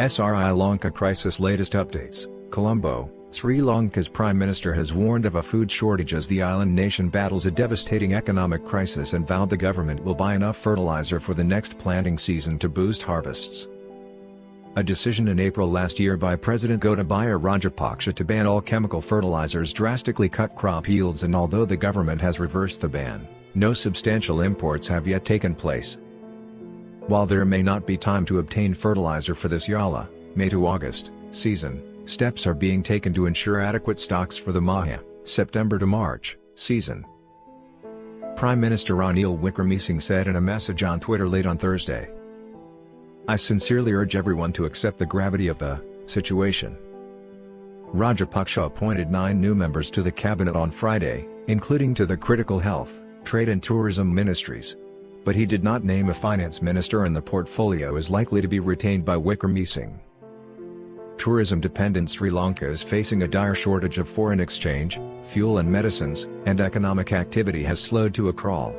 SriLanka crisis latest updates. Colombo, Sri Lanka's Prime Minister has warned of a food shortage as the island nation battles a devastating economic crisis and vowed the government will buy enough fertilizer for the next planting season to boost harvests. A decision in April last year by President Gotabaya Rajapaksa to ban all chemical fertilizers drastically cut crop yields, and although the government has reversed the ban, no substantial imports have yet taken place. While there may not be time to obtain fertilizer for this Yala, May to August, season, steps are being taken to ensure adequate stocks for the Maha, September to March, season. Prime Minister Ranil Wickremesinghe said in a message on Twitter late on Thursday, "I sincerely urge everyone to accept the gravity of the situation." Rajapaksa appointed 9 new members to the cabinet on Friday, including to the critical health, trade and tourism ministries. But he did not name a finance minister, and the portfolio is likely to be retained by Wickremesinghe. Tourism-dependent Sri Lanka is facing a dire shortage of foreign exchange, fuel and medicines, and economic activity has slowed to a crawl.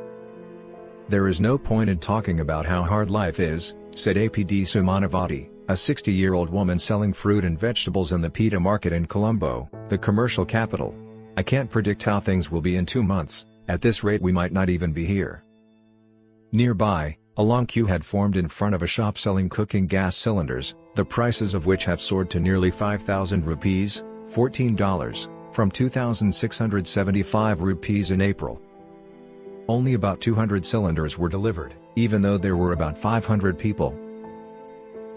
"There is no point in talking about how hard life is," said APD Sumanavati, a 60-year-old woman selling fruit and vegetables in the Pita market in Colombo, the commercial capital. "I can't predict how things will be in 2 months, at this rate we might not even be here." Nearby, a long queue had formed in front of a shop selling cooking gas cylinders, the prices of which have soared to nearly 5,000 rupees, $14, from 2,675 rupees in April. Only about 200 cylinders were delivered, even though there were about 500 people,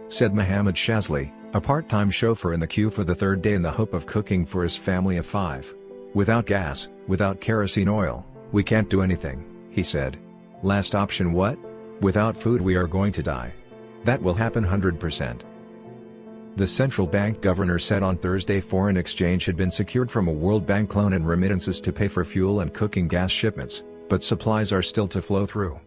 said Mohammed Shazli, a part-time chauffeur in the queue for the third day in the hope of cooking for his family of 5. "Without gas, without kerosene oil, we can't do anything," he said. "Last option what? Without food we are going to die. That will happen 100%. The central bank governor said on Thursday foreign exchange had been secured from a World Bank loan and remittances to pay for fuel and cooking gas shipments, but supplies are still to flow through.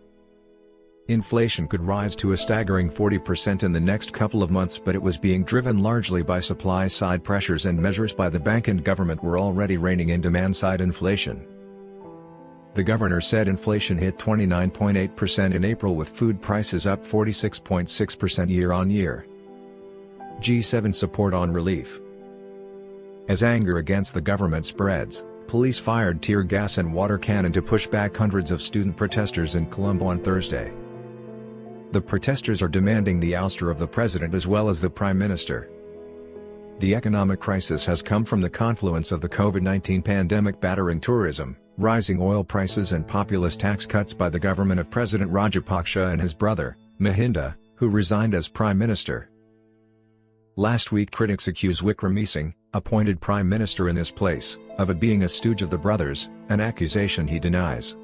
Inflation could rise to a staggering 40% in the next couple of months, but it was being driven largely by supply-side pressures, and measures by the bank and government were already reining in demand-side inflation. The governor said inflation hit 29.8% in April, with food prices up 46.6% year-on-year. G7 support on relief. As anger against the government spreads, police fired tear gas and water cannon to push back hundreds of student protesters in Colombo on Thursday. The protesters are demanding the ouster of the president as well as the prime minister. The economic crisis has come from the confluence of the COVID-19 pandemic battering tourism, rising oil prices and populist tax cuts by the government of President Rajapaksa and his brother, Mahinda, who resigned as prime minister. Last week critics accused Wickremesinghe, appointed prime minister in his place, of being a stooge of the brothers, an accusation he denies.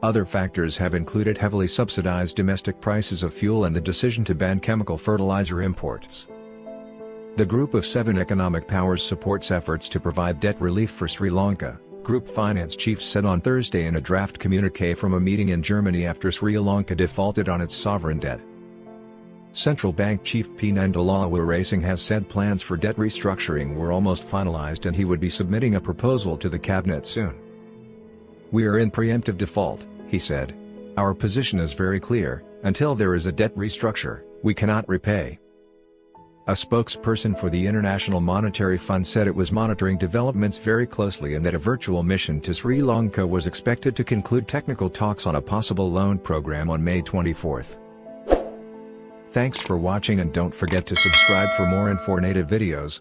Other factors have included heavily subsidized domestic prices of fuel and the decision to ban chemical fertilizer imports. The Group of 7 economic powers supports efforts to provide debt relief for Sri Lanka, Group finance chiefs said on Thursday in a draft communique from a meeting in Germany after Sri Lanka defaulted on its sovereign debt. Central Bank Chief P. Nandalal Wickremesinghe has said plans for debt restructuring were almost finalized and he would be submitting a proposal to the cabinet soon. "We are in preemptive default," he said. "Our position is very clear: until there is a debt restructure, we cannot repay." A spokesperson for the International Monetary Fund said it was monitoring developments very closely and that a virtual mission to Sri Lanka was expected to conclude technical talks on a possible loan program on May 24. Thanks for watching, and don't forget to subscribe for more informative videos.